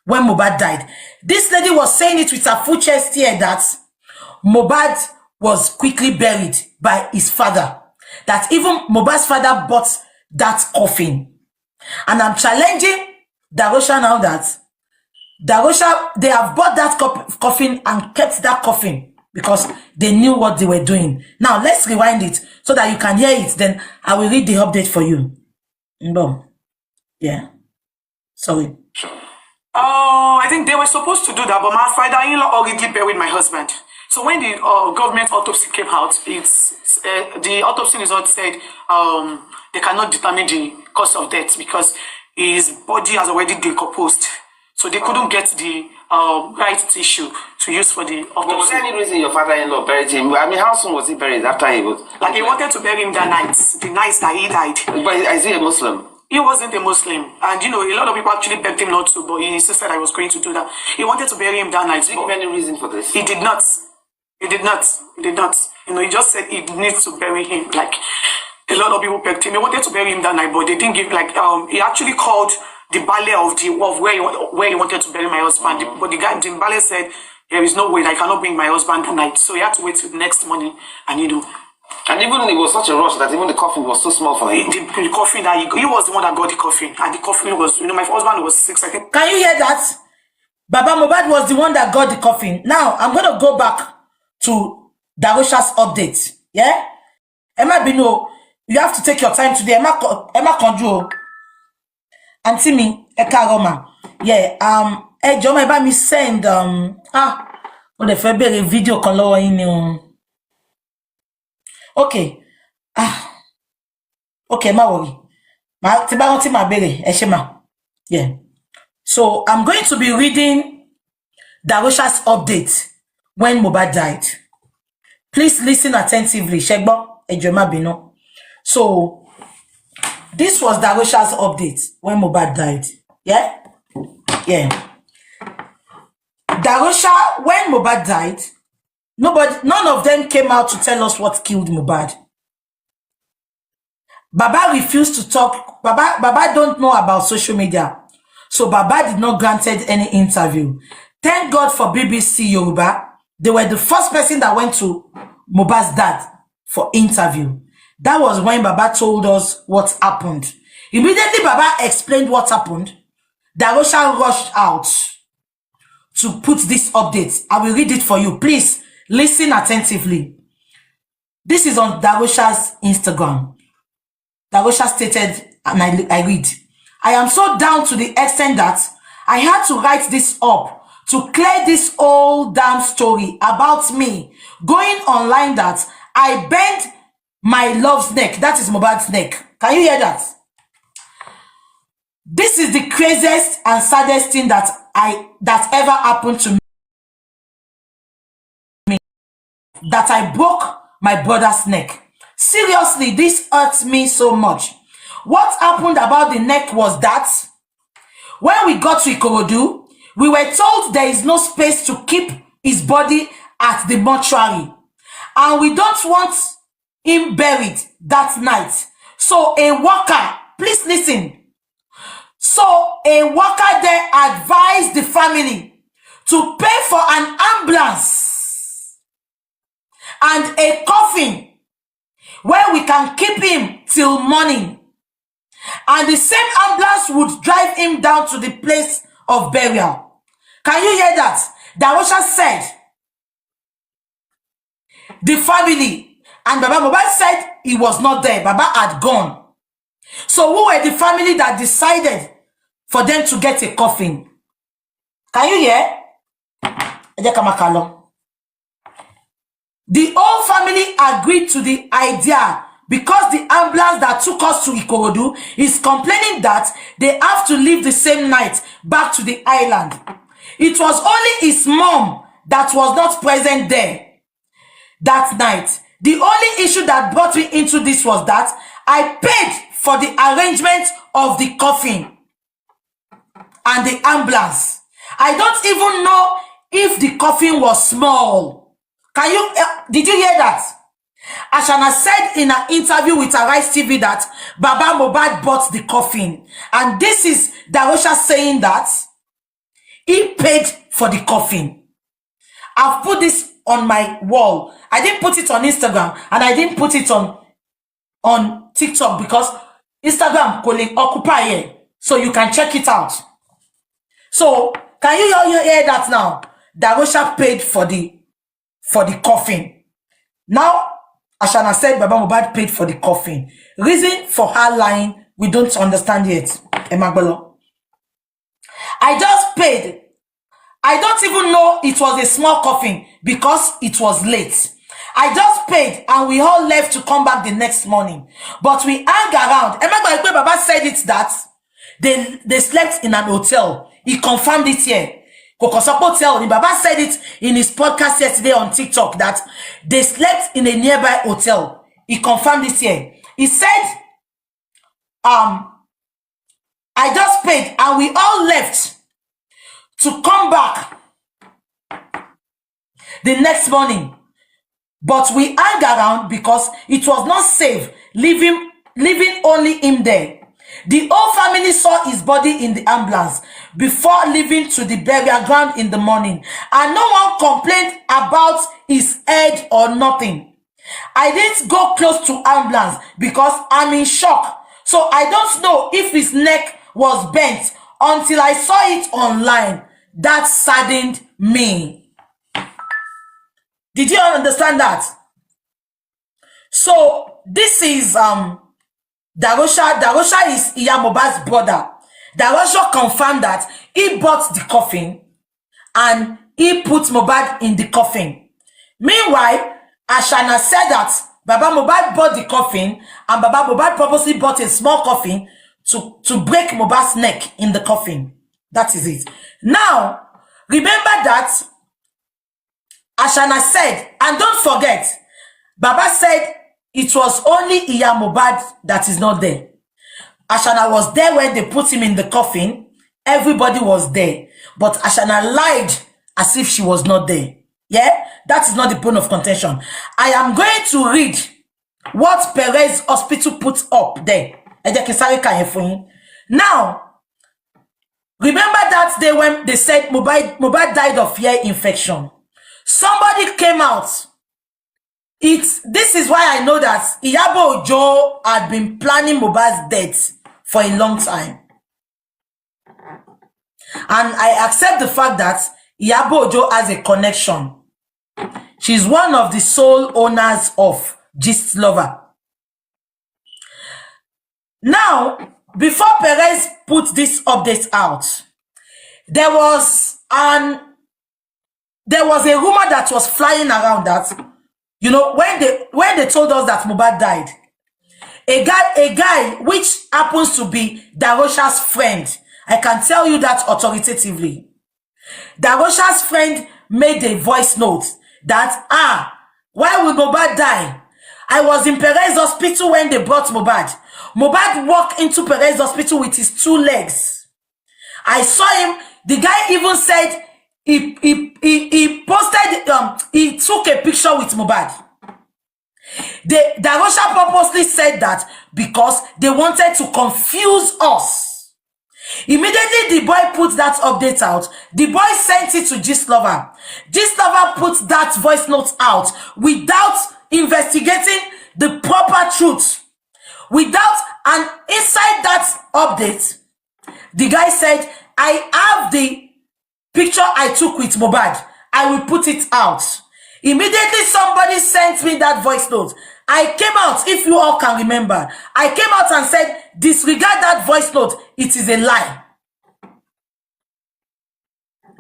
when Mohbad died. This lady was saying it with her full chest here that Mohbad was quickly buried by his father. That even Mohbad's father bought that coffin. And I'm challenging Darosha now that Darosha, they have bought that coffin and kept that coffin because they knew what they were doing. Now, let's rewind it so that you can hear it. Then I will read the update for you. No. Yeah. Sorry. I think they were supposed to do that, but my father-in-law already buried my husband. So when the government autopsy came out, the autopsy result said they cannot determine the cause of death because his body has already decomposed. So they couldn't get the right tissue to use for the autopsy. Was there any reason your father-in-law buried him? I mean, how soon was he buried after he was... Like he wanted to bury him that night, the night that he died. But is he a Muslim? He wasn't a Muslim. And, a lot of people actually begged him not to, but he insisted I was going to do that. He wanted to bury him that night. Did he give any reason for this? He did not. He did not. He did not. He just said he needs to bury him. Like, a lot of people begged him. He wanted to bury him that night, but they didn't give, he actually called the Bale of where he wanted to bury my husband. But the Bale said, there is no way, I cannot bring my husband that night. So he had to wait till the next morning, and And even it was such a rush that even the coffin was too small for him. The coffin that he was the one that got the coffin, and the coffin was, my husband was 6, I think. Can you hear that? Baba Mohbad was the one that got the coffin. Now, I'm going to go back to Darosha's update. Yeah? Emma Bino, you have to take your time today. Emma Konjo. Auntie me, Eka Roma. Yeah, Joma Eba mi send, on the February video kan lowo yin ni. Okay. Okay, ma worry. Yeah. So I'm going to be reading Darosha's update when Mohbad died. Please listen attentively. Shegbo, Ejoma Bino. So this was Darosha's update when Mohbad died. Yeah? Yeah. Darosha, when Mohbad died, none of them came out to tell us what killed Mohbad. Baba refused to talk. Baba don't know about social media. So Baba did not granted any interview. Thank God for BBC Yoruba. They were the first person that went to Mohbad's dad for interview. That was when Baba told us what happened. Immediately Baba explained what happened. Darosha rushed out to put this update. I will read it for you. Please listen attentively. This is on Darosha's Instagram. Darosha stated, and I read, I am so down to the extent that I had to write this up to clear this old damn story about me going online that I bent my love's neck. That is Mohbad's neck. Can you hear that? This is the craziest and saddest thing that ever happened to me. That I broke my brother's neck. Seriously, this hurts me so much. What happened about the neck was that when we got to Ikorodu, we were told there is no space to keep his body at the mortuary. And we don't want him buried that night. So a worker, please listen. So a worker there advised the family to pay for an ambulance and a coffin where we can keep him till morning. And the same ambulance would drive him down to the place of burial. Can you hear that? Darosha said, the family, and Baba Mohbad said he was not there. Baba had gone. So who were the family that decided for them to get a coffin? Can you hear? The whole family agreed to the idea because the ambulance that took us to Ikorodu is complaining that they have to leave the same night back to the island. It was only his mom that was not present there that night. The only issue that brought me into this was that I paid for the arrangement of the coffin and the ambulance. I don't even know if the coffin was small. Can you, did you hear that? Ashana said in an interview with Arise TV that Baba Mohbad bought the coffin. And this is Darosha saying that He paid for the coffin. I've put this on my wall. I didn't put it on Instagram and I didn't put it on TikTok because Instagram calling occupy here. So you can check it out. So can you all hear that now? Darosha paid for the coffin. Now, Ashana said Baba Mohbad paid for the coffin. Reason for her lying, we don't understand yet. Emagbolo. I just paid. I don't even know it was a small coffin because it was late. I just paid and we all left to come back the next morning. But we hang around. Emagbolo, Baba said it that they slept in an hotel. He confirmed it here. Kokosopo tell Baba said it in his podcast yesterday on TikTok that they slept in a nearby hotel. He confirmed it here. He said, I just paid and we all left to come back the next morning. But we hung around because it was not safe leaving only him there. The whole family saw his body in the ambulance before leaving to the burial ground in the morning. And no one complained about his head or nothing. I didn't go close to ambulance because I'm in shock. So I don't know if his neck was bent until I saw it online. That saddened me. Did you understand that? So this is Darosha is Iya Mohbad's brother. Darosha confirmed that he bought the coffin and he put Mohbad in the coffin. Meanwhile, Ashana said that Baba Mohbad bought the coffin and Baba Mohbad purposely bought a small coffin to break Mohbad's neck in the coffin. That is it. Now, remember that Ashana said, and don't forget, Baba said it was only Iya Mohbad that is not there. Ashana was there when they put him in the coffin. Everybody was there. But Ashana lied as if she was not there. Yeah? That is not the point of contention. I am going to read what Perez Hospital put up there. Now, remember that day when they said Mohbad died of ear infection. Somebody came out. This is why I know that Iyabo Ojo had been planning Mohbad's death for a long time. And I accept the fact that Iyabo Ojo has a connection. She's one of the sole owners of Gist Lover. Now, before Perez put this update out, there was a rumor that was flying around that, you know, when they told us that Mohbad died, a guy which happens to be Darosha's friend, I can tell you that authoritatively. Darosha's friend made a voice note that, why would Mohbad die? I was in Perez Hospital when they brought Mohbad. Mohbad walked into Perez Hospital with his 2 legs. I saw him. The guy even said he posted, he took a picture with Mohbad. Darosha purposely said that because they wanted to confuse us. Immediately the boy put that update out. The boy sent it to Gist Lover. Gist Lover put that voice note out without investigating the proper truth. And inside that update, the guy said, I have the picture I took with Mohbad. I will put it out. Immediately somebody sent me that voice note. I came out, if you all can remember. I came out and said, disregard that voice note. It is a lie.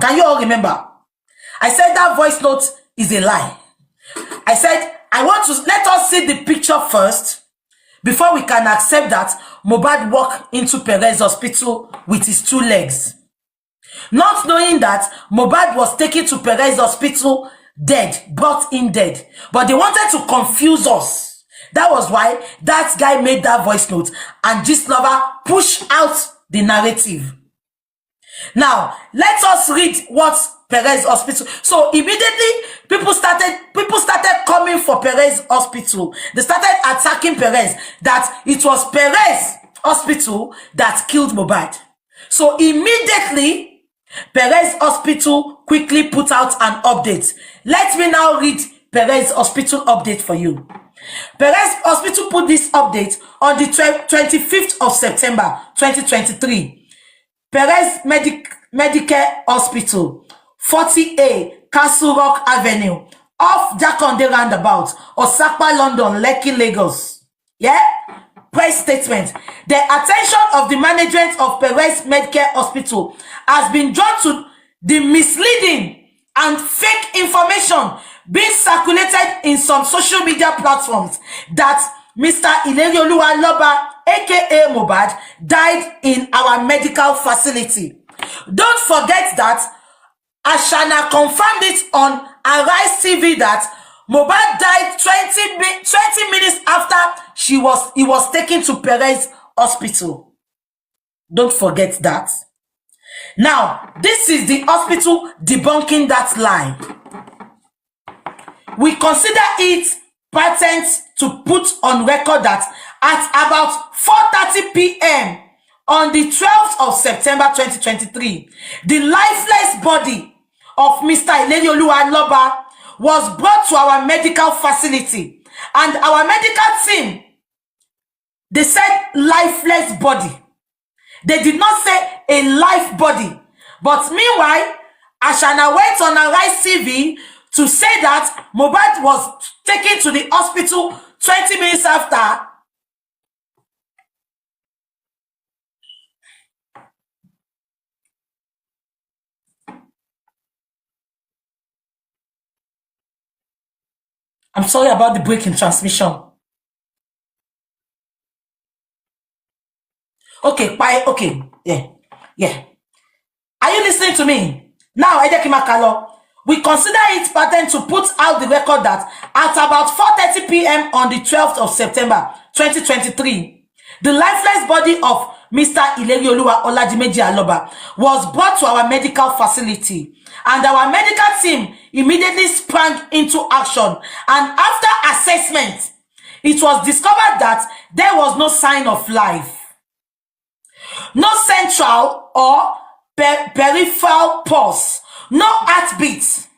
Can you all remember? I said that voice note is a lie. I said, let us see the picture first before we can accept that Mohbad walked into Perez Hospital with his 2 legs. Not knowing that Mohbad was taken to Perez Hospital dead, brought in dead. But they wanted to confuse us. That was why that guy made that voice note and Gist Lover pushed out the narrative. Now, let us read what Perez Hospital. So immediately, people started coming for Perez Hospital. They started attacking Perez, that it was Perez Hospital that killed Mohbad. So immediately, Perez Hospital quickly put out an update. Let me now read Perez Hospital update for you. Perez Hospital put this update on the 25th of September 2023. Perez Medicare Hospital, 40A Castle Rock Avenue, off Jakonde Roundabout, Osapa, London, Lekki, Lagos. Yeah? Press statement. The attention of the management of Perez Medicare Hospital has been drawn to the misleading and fake information being circulated in some social media platforms that Mr. Ilerioluwa Loba, aka Mohbad, died in our medical facility. Don't forget that Ashana confirmed it on Arise TV that Mohbad died 20 minutes after he was taken to Perez Hospital. Don't forget that. Now, this is the hospital debunking that lie. We consider it patent to put on record that at about 4:30 p.m. on the 12th of September 2023, the lifeless body of Mr. Ilerioluwa Loba was brought to our medical facility, and our medical team, they said lifeless body. They did not say a life body. But meanwhile, Ashana went on Arise TV to say that Mohbad was taken to the hospital 20 minutes after. I'm sorry about the break in transmission. Okay, okay, yeah. Are you listening to me? Now, Edekimakalo, we consider it patent to put out the record that at about 4:30 p.m. on the 12th of September 2023, the lifeless body of Mr. Ilerioluwa Oladimeji Aloba was brought to our medical facility, and our medical team immediately sprang into action, and after assessment, it was discovered that there was no sign of life. No central or peripheral pulse, no heartbeat,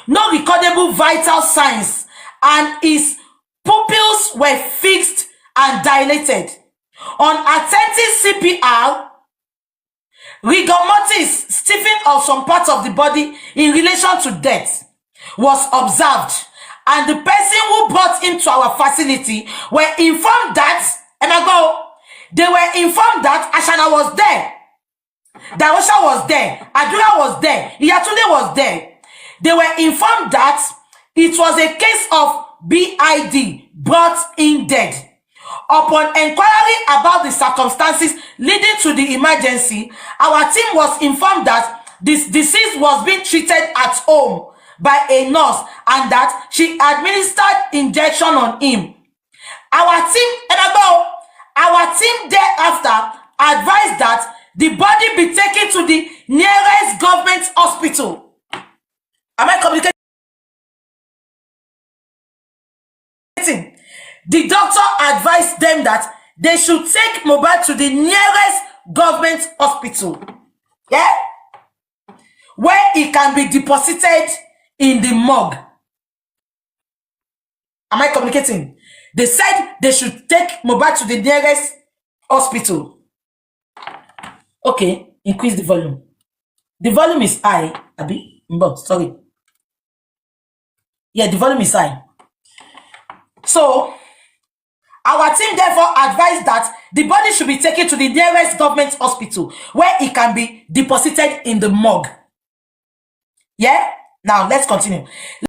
no recordable vital signs, and his pupils were fixed and dilated. On attempting CPR, rigor mortis, stiffening of some parts of the body in relation to death, was observed, and the person who brought him to our facility were informed that, they were informed that Ashana was there, Darosha was there, Adura was there, Iyatule was there. They were informed that it was a case of BID, brought in dead. Upon inquiry about the circumstances leading to the emergency, our team was informed that this disease was being treated at home by a nurse and that she administered injection on him. Our team thereafter advised that the body be taken to the nearest government hospital. Am I communicating? The doctor advised them that they should take Mohbad to the nearest government hospital. Yeah? Where he can be deposited in the morgue. Am I communicating? They said they should take Mohbad to the nearest hospital. Okay, increase the volume. The volume is high, Abi. Sorry. Yeah, the volume is high. So, our team therefore advised that the body should be taken to the nearest government hospital where it can be deposited in the morgue. Yeah? Now, let's continue.